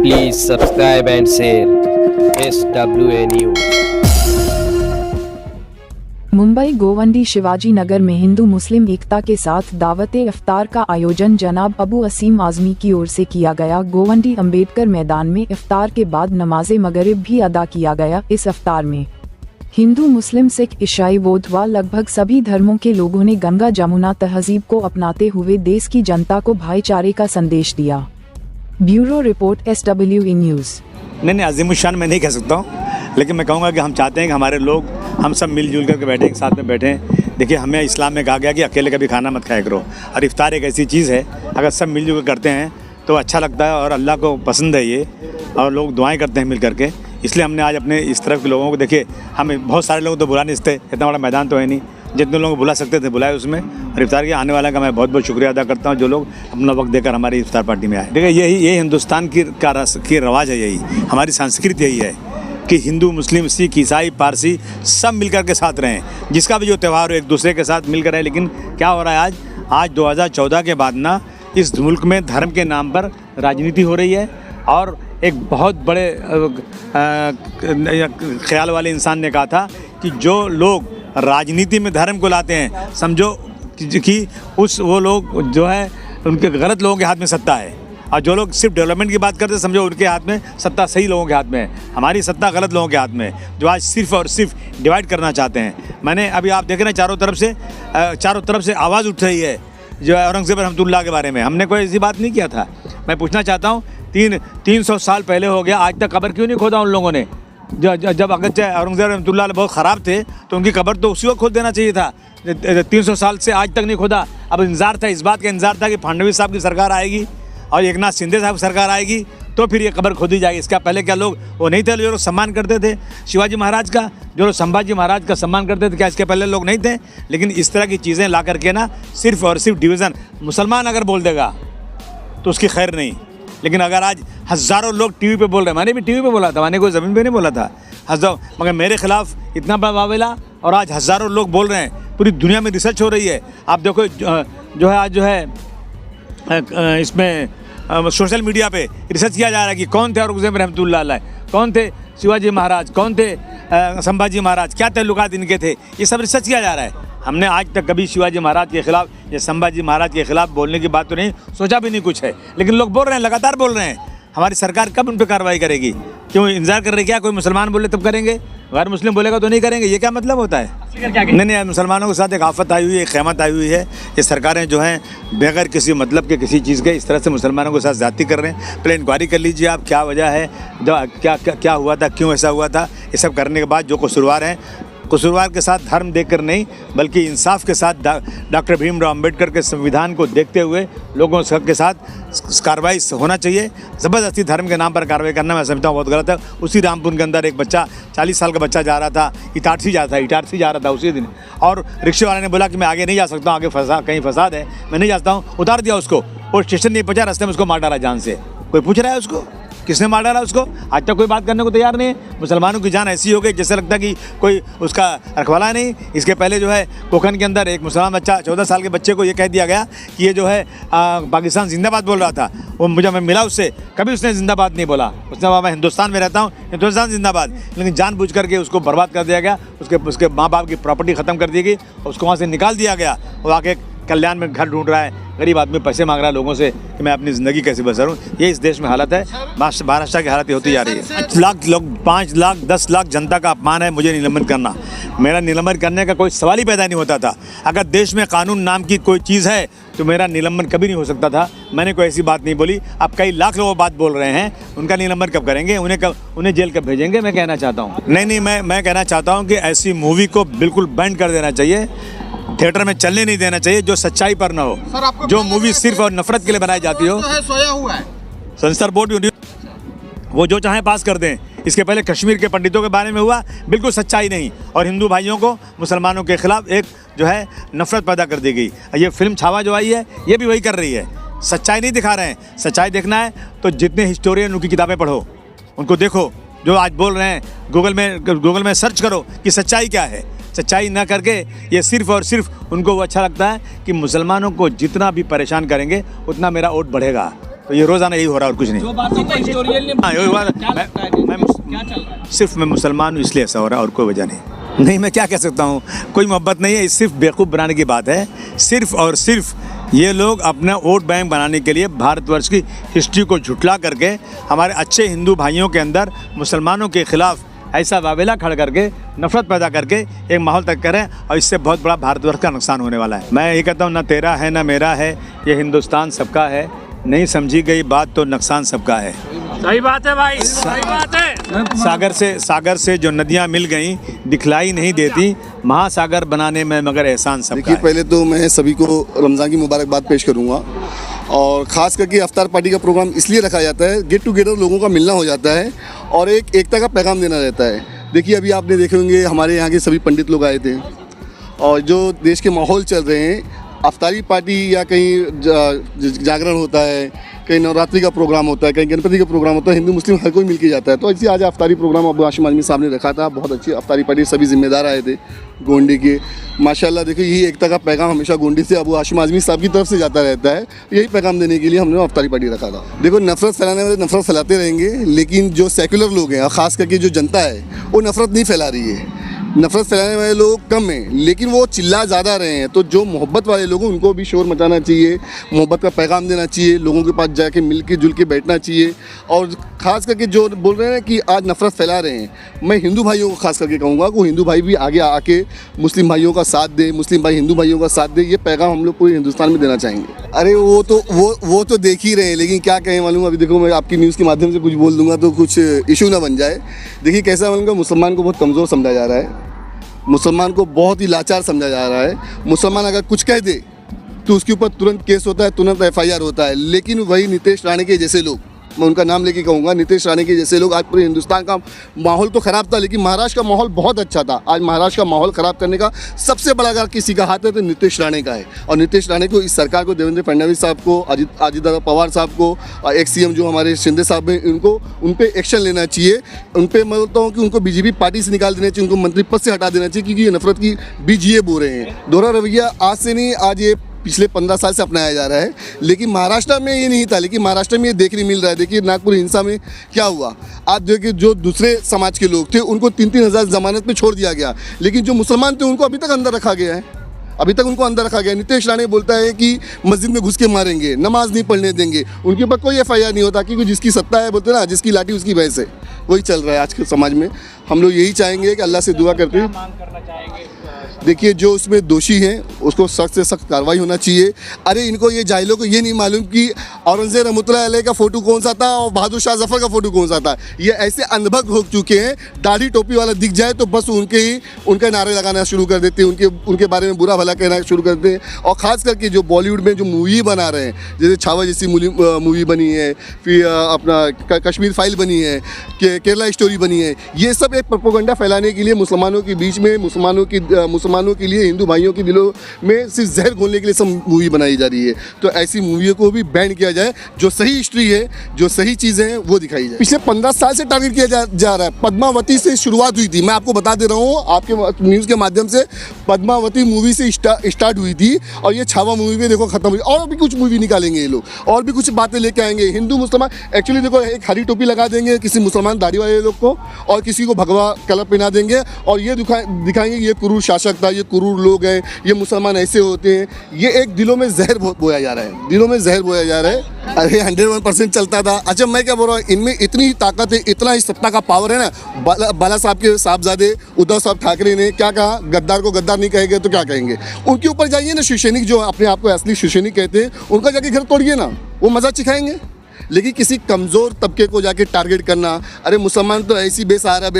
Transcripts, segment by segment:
Please subscribe and share SWA News। Mumbai Govandi Shivaji Nagar में हिंदू मुस्लिम एकता के साथ दावते इफ्तार का आयोजन जनाब अबू असीम आजमी की ओर से किया गया। गोवंडी अंबेडकर मैदान में इफ्तार के बाद नमाज़े मगरिब भी अदा किया गया। इस इफ्तार में हिंदू मुस्लिम सिख ईसाई बौद्ध व लगभग सभी धर्मों के लोगों ने गंगा जमुना तहजीब को अपनाते हुए देश की जनता को भाईचारे का संदेश दिया। Bureau report SWA news. नहीं अजीमुशान मैं नहीं कह सकता हूँ, लेकिन मैं कहूँगा कि हम चाहते हैं कि हमारे लोग हम सब मिलजुल करके बैठें, एक साथ में बैठें। देखिए, हमें इस्लाम में कहा गया कि अकेले कभी खाना मत खाया करो, और इफ्तार एक ऐसी चीज़ है अगर सब मिलजुल कर करते हैं तो अच्छा लगता है और अल्लाह को पसंद है ये, और लोग दुआएं करते हैं मिल करके। इसलिए हमने आज अपने इस तरफ के लोगों को, देखिए हमें बहुत सारे लोग तो बुला नहीं सकते, इतना बड़ा मैदान तो है नहीं, जितने लोग बुला सकते थे बुलाए उसमें, और इफ्तार के आने वाला का मैं बहुत बहुत शुक्रिया अदा करता हूँ जो लोग अपना वक्त देकर हमारी इफ्तार पार्टी में आए। देखिए यही हिंदुस्तान की रवाज है, यही हमारी संस्कृति यही है कि हिंदू मुस्लिम सिख ईसाई पारसी सब मिलकर के साथ रहें, जिसका भी जो त्यौहार हो एक दूसरे के साथ मिलकर रहे। लेकिन क्या हो रहा है आज 2014 के बाद ना इस मुल्क में धर्म के नाम पर राजनीति हो रही है, और एक बहुत बड़े ख्याल वाले इंसान ने कहा था कि जो लोग राजनीति में धर्म को लाते हैं, समझो कि वो लोग जो है उनके गलत लोगों के हाथ में सत्ता है, और जो लोग सिर्फ डेवलपमेंट की बात करते हैं समझो उनके हाथ में सत्ता सही लोगों के हाथ में है। हमारी सत्ता गलत लोगों के हाथ में है, जो आज सिर्फ और सिर्फ डिवाइड करना चाहते हैं। मैंने अभी आप देख रहे हैं चारों तरफ से आवाज़ उठ रही है जो औरंगज़ेब रहमतुल्लाह के बारे में। हमने कोई ऐसी बात नहीं किया था। मैं पूछना चाहता हूँ 300 साल पहले हो गया, आज तक कब्र क्यों नहीं खोदा उन लोगों ने? जब अगर औरंगज़ेब रहमतुल्लाह बहुत ख़राब थे तो उनकी कब्र तो उसी वक्त खोद देना चाहिए था। 300 साल से आज तक नहीं खोदा। अब इंतज़ार था, इस बात का इंतज़ार था कि फडणवीस साहब की सरकार आएगी और एकनाथ शिंदे साहब की सरकार आएगी तो फिर ये कब्र खोदी जाएगी। इसका पहले क्या लोग वो नहीं थे जो लोग सम्मान करते थे शिवाजी महाराज का, जो लोग संभाजी महाराज का सम्मान करते थे? क्या इसके पहले लोग नहीं थे? लेकिन इस तरह की चीज़ें ला करके ना सिर्फ और सिर्फ डिवीज़न, मुसलमान अगर बोल देगा तो उसकी खैर नहीं, लेकिन अगर आज हज़ारों लोग टीवी पे बोल रहे हैं, मैंने भी टीवी पे बोला था, मैंने कोई ज़मीन पे नहीं बोला था, हज़ारों, मगर मेरे खिलाफ इतना बड़ा वावेला, और आज हज़ारों लोग बोल रहे हैं। पूरी दुनिया में रिसर्च हो रही है। आप देखो जो है आज जो है इसमें सोशल मीडिया पे रिसर्च किया जा रहा है कि कौन थे औरंगज़ेब रहमतुल्लाह अलैह, कौन थे शिवाजी महाराज, कौन थे संभाजी महाराज, क्या ताल्लुकात इनके थे, ये सब रिसर्च किया जा रहा है। हमने आज तक कभी शिवाजी महाराज के खिलाफ या संभाजी महाराज के खिलाफ बोलने की बात तो नहीं सोचा भी नहीं कुछ है, लेकिन लोग बोल रहे हैं, लगातार बोल रहे हैं। हमारी सरकार कब उन पर कार्रवाई करेगी? क्यों इंतजार कर रही? क्या कोई मुसलमान बोले तब करेंगे, गैर मुस्लिम बोलेगा तो नहीं करेंगे? ये क्या मतलब होता है? नहीं, मुसलमानों के साथ एक आफत आई हुई है, एक क़यामत आई हुई है। ये सरकारें जो हैं बगैर किसी मतलब के किसी चीज़ के इस तरह से मुसलमानों के साथ ज़्यादती कर रहे हैं। पहले इंक्वायरी कर लीजिए आप, क्या वजह है, क्या हुआ था, क्यों ऐसा हुआ था। ये सब करने के बाद जो कसूरवार हैं, कसूरवार के साथ धर्म देखकर नहीं बल्कि इंसाफ के साथ डॉक्टर भीमराव अंबेडकर के संविधान को देखते हुए लोगों के साथ कार्रवाई होना चाहिए। ज़बरदस्ती धर्म के नाम पर कार्रवाई करना मैं समझता हूँ बहुत गलत है। उसी रामपुर के अंदर एक बच्चा 40 साल का बच्चा जा रहा था, इटारसी जा रहा था उसी दिन, और रिक्शे वाले ने बोला कि मैं आगे नहीं जा सकता हूँ, आगे कहीं फसाद है, मैं नहीं जाता हूँ, उतार दिया उसको, और स्टेशन नहीं पहुँचा, रास्ते में उसको मार डाला जान से। कोई पूछ रहा है उसको किसने मार डाला उसको? आज तक कोई बात करने को तैयार नहीं है। मुसलमानों की जान ऐसी हो गई जैसे लगता है कि कोई उसका रखवाला नहीं। इसके पहले जो है कोकन के अंदर एक मुसलमान बच्चा 14 साल के बच्चे को ये कह दिया गया कि ये जो है पाकिस्तान जिंदाबाद बोल रहा था। वो मैं मिला उससे, कभी उसने जिंदाबाद नहीं बोला। उसने कहा मैं हिंदुस्तान में रहता हूँ, हिंदुस्तान जिंदाबाद, लेकिन जानबूझ करके उसको बर्बाद कर दिया गया। उसके माँ बाप की प्रॉपर्टी ख़त्म कर दी गई, उसको वहाँ से निकाल दिया गया। वो आके कल्याण में घर ढूंढ रहा है, गरीब आदमी पैसे मांग रहा है लोगों से कि मैं अपनी ज़िंदगी कैसे बसरूँ। ये इस देश में हालत है, महाराष्ट्र की हालत होती जा रही है। 5 लाख लोग, 5 लाख 10 लाख जनता का अपमान है मुझे निलंबन करना। मेरा निलंबन करने का कोई सवाल ही पैदा नहीं होता था। अगर देश में कानून नाम की कोई चीज़ है तो मेरा निलंबन कभी नहीं हो सकता था। मैंने कोई ऐसी बात नहीं बोली। अब कई लाख लोग बात बोल रहे हैं, उनका निलंबन कब करेंगे? उन्हें जेल कब भेजेंगे? मैं कहना चाहता हूँ नहीं, मैं कहना चाहता हूँ कि ऐसी मूवी को बिल्कुल बैन कर देना चाहिए, थिएटर में चलने नहीं देना चाहिए जो सच्चाई पर ना हो। जो मूवी सिर्फ और नफरत के लिए बनाई जाती हो, सोया हुआ है सेंसर बोर्ड वो जो चाहे पास कर दें। इसके पहले कश्मीर के पंडितों के बारे में हुआ, बिल्कुल सच्चाई नहीं, और हिंदू भाइयों को मुसलमानों के खिलाफ एक जो है नफरत पैदा कर दी गई। ये फिल्म छावा जो आई है ये भी वही कर रही है, सच्चाई नहीं दिखा रहे हैं। सच्चाई देखना है तो जितने हिस्टोरियन उनकी किताबें पढ़ो, उनको देखो जो आज बोल रहे हैं, गूगल में सर्च करो कि सच्चाई क्या है। सच्चाई ना करके ये सिर्फ और सिर्फ उनको वो अच्छा लगता है कि मुसलमानों को जितना भी परेशान करेंगे उतना मेरा वोट बढ़ेगा। तो ये रोज़ाना यही हो रहा है और कुछ नहीं। जो बातों को हिस्टोरियन ने हाँ, यही बात- क्या लगता है मैं क्या चल रहा है? सिर्फ मैं मुसलमान हूँ इसलिए ऐसा हो रहा है और कोई वजह नहीं। मैं क्या कह सकता हूँ, कोई मोहब्बत नहीं है, ये सिर्फ बेवकूफ़ बनाने की बात है। सिर्फ और सिर्फ ये लोग अपना वोट बैंक बनाने के लिए भारतवर्ष की हिस्ट्री को झुठला करके हमारे अच्छे हिंदू भाइयों के अंदर मुसलमानों के खिलाफ ऐसा वावेला खड़ा करके नफरत पैदा करके एक माहौल तक करें, और इससे बहुत बड़ा भारतवर्ष का नुकसान होने वाला है। मैं ये कहता हूँ, ना तेरा है ना मेरा है, ये हिंदुस्तान सबका है। नहीं समझी गई बात तो नुकसान सबका है। सही बात है भाई, सही बात है। सागर से जो नदियाँ मिल गई दिखलाई नहीं देती, महासागर बनाने में मगर एहसान सबका देखिए, है। पहले तो मैं सभी को रमज़ान की मुबारकबाद पेश करूंगा, और ख़ास करके अफ्तार पार्टी का प्रोग्राम इसलिए रखा जाता है, गेट टुगेदर लोगों का मिलना हो जाता है और एक एकता का पैगाम देना रहता है। देखिए, अभी आपने देखे होंगे हमारे यहाँ के सभी पंडित लोग आए थे, और जो देश के माहौल चल रहे हैं, अफ्तारी पार्टी या कहीं जागरण होता है, कहीं नवरात्रि का प्रोग्राम होता है, कहीं गणपति का प्रोग्राम होता है, हिंदू मुस्लिम हर कोई मिलके जाता है। तो ऐसे आज अफ्तारी प्रोग्राम अबू हाशिम आज़मी साहब ने रखा था। बहुत अच्छी अफ्तारी पार्टी, सभी जिम्मेदार आए थे गोंडी के। माशाल्लाह, देखिए, यही एकता का पैगाम हमेशा गोंडी से अबू हाशिम आज़मी साहब की तरफ से जाता रहता है। यही पैगाम देने के लिए हमने अफ्तारी पार्टी रखा था। देखो, नफरत फैलाने वाले नफरत फैलाते रहेंगे, लेकिन जो सेकुलर लोग हैं और ख़ास करके जो जनता है वो नफरत नहीं फैला रही है। नफरत फैलाने वाले लोग कम हैं, लेकिन वो चिल्ला ज़्यादा रहे हैं। तो जो मोहब्बत वाले लोग हैं उनको भी शोर मचाना चाहिए, मोहब्बत का पैगाम देना चाहिए, लोगों के पास जाके मिल के जुल के बैठना चाहिए। और ख़ास करके जो बोल रहे हैं कि आज नफरत फैला रहे हैं, मैं हिंदू भाइयों को खास करके कहूँगा कि हिंदू भाई भी आगे आके मुस्लिम भाइयों का साथ दे, मुस्लिम भाई हिंदू भाइयों का साथ दे। ये पैगाम हम लोग पूरे हिंदुस्तान में देना चाहेंगे। अरे वो तो देख ही रहे हैं, लेकिन क्या कहें मालूम। अभी देखो, मैं आपकी न्यूज़ के माध्यम से कुछ बोल दूंगा तो कुछ इशू ना बन जाए। देखिए, कैसा मालूम, मुसलमान को बहुत कमज़ोर समझा जा रहा है, मुसलमान को बहुत ही लाचार समझा जा रहा है। मुसलमान अगर कुछ कह दे तो उसके ऊपर तुरंत केस होता है, तुरंत FIR होता है। लेकिन वही नीतीश राणे के जैसे लोग, मैं उनका नाम लेके कहूँगा, नीतीश राणे के जैसे लोग, आज पूरे हिंदुस्तान का माहौल तो ख़राब था, लेकिन महाराष्ट्र का माहौल बहुत अच्छा था। आज महाराष्ट्र का माहौल ख़राब करने का सबसे बड़ा अगर किसी का हाथ है तो नीतीश राणे का है। और नीतीश राणे को, इस सरकार को, देवेंद्र फडणवीस साहब को, अजित दादा पवार साहब को, एक्स CM जो हमारे शिंदे साहब हैं, उनको उन पर एक्शन लेना चाहिए। उन पर मैं बोलता हूँ कि उनको BJP पार्टी से निकाल देना चाहिए, उनको मंत्री पद से हटा देना चाहिए, क्योंकि ये नफरत की बीज ये बो रहे हैं। दोहरा रवैया आज से नहीं, आज ये पिछले 15 साल से अपनाया जा रहा है। लेकिन महाराष्ट्र में ये नहीं था, लेकिन महाराष्ट्र में ये देखने मिल रहा है। देखिए, नागपुर हिंसा में क्या हुआ। आप देखिए, जो दूसरे समाज के लोग थे उनको 3-3 हज़ार जमानत में छोड़ दिया गया, लेकिन जो मुसलमान थे उनको अभी तक अंदर रखा गया है, अभी तक उनको अंदर रखा गया। नीतीश राणे बोलता है कि मस्जिद में घुस के मारेंगे, नमाज नहीं पढ़ने देंगे, उनके ऊपर कोई FIR नहीं होता, क्योंकि जिसकी सत्ता है, बोलते ना, जिसकी लाठी उसकी भैंस है। वही चल रहा है आज के समाज में। हम लोग यही चाहेंगे कि अल्लाह से दुआ करते हैं, देखिए, जो उसमें दोषी हैं उसको सख्त से सख्त कार्रवाई होना चाहिए। अरे इनको, ये जाहिलों को ये नहीं मालूम कि औरंगजेब रहमतुल्लाह अलैह का फ़ोटो कौन सा था और बहादुर शाह जफ़र का फ़ोटो कौन सा था। ये ऐसे अंधभक्त हो चुके हैं, दाढ़ी टोपी वाला दिख जाए तो बस उनके नारे लगाना शुरू कर देते हैं, उनके बारे में बुरा भला कहना शुरू कर देते हैं। और ख़ास करके जो बॉलीवुड में जो मूवी बना रहे हैं, जैसे छावा जैसी मूवी बनी है, फिर अपना कश्मीर फाइल बनी है, केरला स्टोरी बनी है, ये सब एक प्रोपेगेंडा फैलाने के लिए मुसलमानों के बीच में, मुसलमानों के लिए, हिंदू भाइयों के दिलों में सिर्फ जहर घोलने के लिए सब मूवी बनाई जा रही है। तो ऐसी मूवियों को भी बैन किया जाए, जो सही हिस्ट्री है, जो सही चीज़ें हैं वो दिखाई जाए। पिछले 15 साल से टारगेट किया जा रहा है। पद्मावती से शुरुआत हुई थी, मैं आपको बता दे रहा हूँ, आपके न्यूज़ के माध्यम से। पद्मावती मूवी से स्टार्ट हुई थी, और ये छावा मूवी में देखो ख़त्म हुई। और भी कुछ मूवी निकालेंगे ये लोग, और भी कुछ बातें लेके आएंगे। हिंदू मुसलमान, एक्चुअली देखो, एक हरी टोपी लगा देंगे किसी मुसलमान दाढ़ी वाले लोग को, और किसी को भगवा कलर पहना देंगे, और ये दिखाएंगे ये क्रूर शासक था, ये क्रूर लोग हैं, ये मुसलमान ऐसे होते हैं। ये एक दिलों में जहर बोया जा रहा है, दिलों में जहर बोया जा रहा है। अरे 101% चलता था। अच्छा, मैं क्या बोल रहा हूँ, इनमें इतनी ही ताकत है, इतना ही सत्ता का पावर है ना। बाला साहब के साहबजादे उद्धव साहब ठाकरे ने क्या कहा, गद्दार को गद्दार नहीं कहेंगे तो क्या कहेंगे। उनके ऊपर जाइए ना, शिवसैनिक जो अपने आप को असली शिवसैनिक कहते हैं, उनका जाके घर तोड़िए ना, वो मज़ा सिखाएंगे। लेकिन किसी कमज़ोर तबके को जाके टारगेट करना, अरे मुसलमान तो ऐसी बेसहारा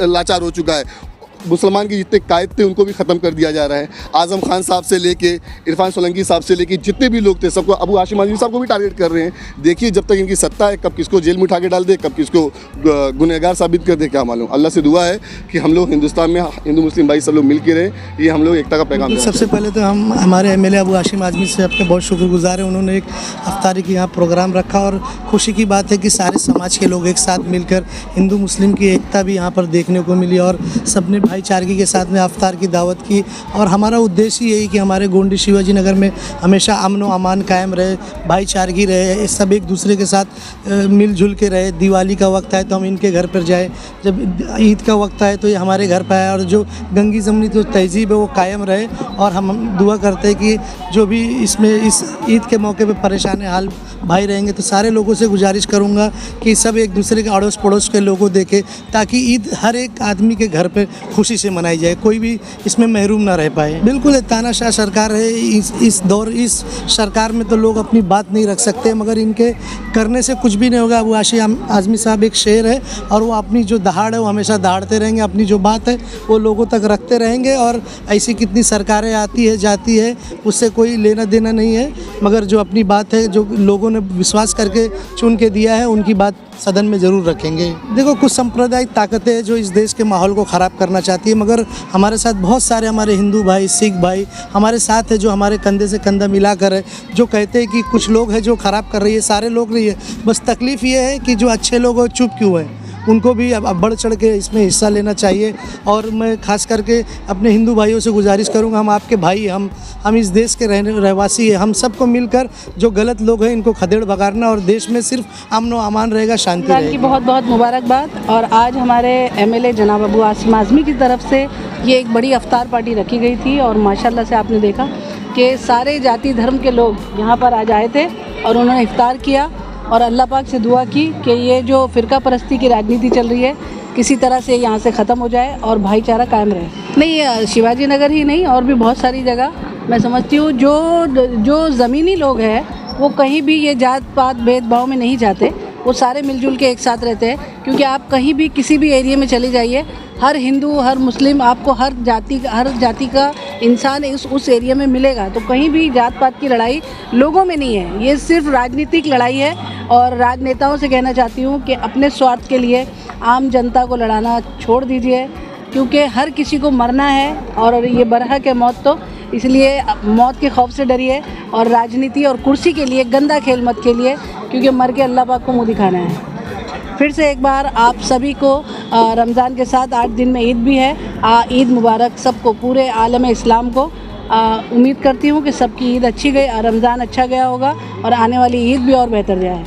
लाचार हो चुका है। मुसलमान के जितने कायद थे उनको भी ख़त्म कर दिया जा रहा है। आज़म खान साहब से लेके इरफान सोलंकी साहब से लेके जितने भी लोग थे, सबको, अबू हाशिम आज़मी साहब को भी टारगेट कर रहे हैं। देखिए, जब तक इनकी सत्ता है, कब किसको जेल में उठा के डाल दे, कब किसको गुनहगार साबित कर दे, क्या मालूम। अल्लाह से दुआ है कि हम लोग हिंदुस्तान में हिंदू मुस्लिम भाई सब लोग मिल के रहें, ये हम लोग एकता का पैगाम दें। सबसे पहले तो हम हमारे MLA अबू हाशिम आज़मी से आपके बहुत शुक्रगुजार हैं। उन्होंने एक अफ्तारी की यहाँ प्रोग्राम रखा, और खुशी की बात है कि सारे समाज के लोग एक साथ मिलकर हिंदू मुस्लिम की एकता एकता भी यहाँ पर देखने को मिली और सबने भाईचारगी के साथ में अफ्तार की दावत की। और हमारा उद्देश्य यही कि हमारे गोंडी शिवाजी नगर में हमेशा अमन व अमान कायम रहे, भाईचारगी रहे, सब एक दूसरे के साथ मिलजुल के रहे। दिवाली का वक्त है तो हम इनके घर पर जाएँ, जब ईद का वक्त है तो ये हमारे घर पर आए, और जो गंगी जमनी जो तहजीब है वो कायम रहे। और हम दुआ करते हैं कि जो भी इसमें इस ईद के मौके पे परेशान हाल भाई रहेंगे, तो सारे लोगों से गुजारिश करूंगा कि सब एक दूसरे के अड़ोस पड़ोस के लोगों देखें, ताकि ईद हर एक आदमी के घर पे खुशी से मनाई जाए, कोई भी इसमें महरूम ना रह पाए। बिल्कुल ये तानाशाह सरकार है, इस सरकार में तो लोग अपनी बात नहीं रख सकते, मगर इनके करने से कुछ भी नहीं होगा। अबू हाशिम आज़मी साहब एक शेर है और वो अपनी जो दहाड़ है वो हमेशा दहाड़ते रहेंगे, अपनी जो बात है वो लोगों तक रखते रहेंगे। और ऐसी कितनी सरकारें आती है जाती है, उससे कोई लेना देना नहीं है, मगर जो अपनी बात है, जो लोगों ने विश्वास करके चुन के दिया है, उनकी बात सदन में ज़रूर रखेंगे। देखो, कुछ सांप्रदायिक ताकतें हैं जो इस देश के माहौल को ख़राब करना चाहती है, मगर हमारे साथ बहुत सारे हमारे हिंदू भाई, सिख भाई हमारे साथ है, जो हमारे कंधे से कंधा मिलाकर है, जो कहते हैं कि कुछ लोग हैं जो ख़राब कर रही है, सारे लोग नहीं है। बस तकलीफ़ ये है कि जो अच्छे लोग हैं चुप क्यों हैं, उनको भी अब बढ़ चढ़ के इसमें हिस्सा लेना चाहिए। और मैं खास करके अपने हिंदू भाइयों से गुजारिश करूंगा, हम आपके भाई, हम इस देश के रहवासी हैं, हम सबको मिलकर जो गलत लोग हैं इनको खदेड़ भगाना, और देश में सिर्फ अमन व अमान रहेगा, शांति रहेगी। की बहुत बहुत मुबारकबाद। और आज हमारे एमएलए जनाब अबू हाशिम आज़मी की तरफ से ये एक बड़ी अफ्तार पार्टी रखी गई थी, और माशाल्लाह से आपने देखा कि सारे जाति धर्म के लोग यहाँ पर आज आए थे और उन्होंने इफ्तार किया और अल्लाह पाक से दुआ की कि ये जो फ़िरका परस्ती की राजनीति चल रही है किसी तरह से यहाँ से ख़त्म हो जाए और भाईचारा कायम रहे। नहीं, शिवाजी नगर ही नहीं, और भी बहुत सारी जगह मैं समझती हूँ जो ज़मीनी लोग हैं वो कहीं भी ये जात पात भेदभाव में नहीं जाते, वो सारे मिलजुल के एक साथ रहते हैं। क्योंकि आप कहीं भी किसी भी एरिया में चले जाइए, हर हिंदू, हर मुस्लिम, आपको हर जाति का इंसान उस एरिया में मिलेगा। तो कहीं भी जात पात की लड़ाई लोगों में नहीं है, ये सिर्फ राजनीतिक लड़ाई है। और राजनेताओं से कहना चाहती हूँ कि अपने स्वार्थ के लिए आम जनता को लड़ाना छोड़ दीजिए, क्योंकि हर किसी को मरना है और ये बरहक है मौत, तो इसलिए मौत के खौफ से डरिए और राजनीति और कुर्सी के लिए गंदा खेल मत खेलिए, क्योंकि मर के अल्लाह पाक को मुँह दिखाना है। फिर से एक बार आप सभी को रमज़ान के साथ 8 दिन में ईद भी है, ईद मुबारक सबको, पूरे आलम इस्लाम को। उम्मीद करती हूँ कि सबकी ईद अच्छी गई, रमज़ान अच्छा गया होगा और आने वाली ईद भी और बेहतर जाए।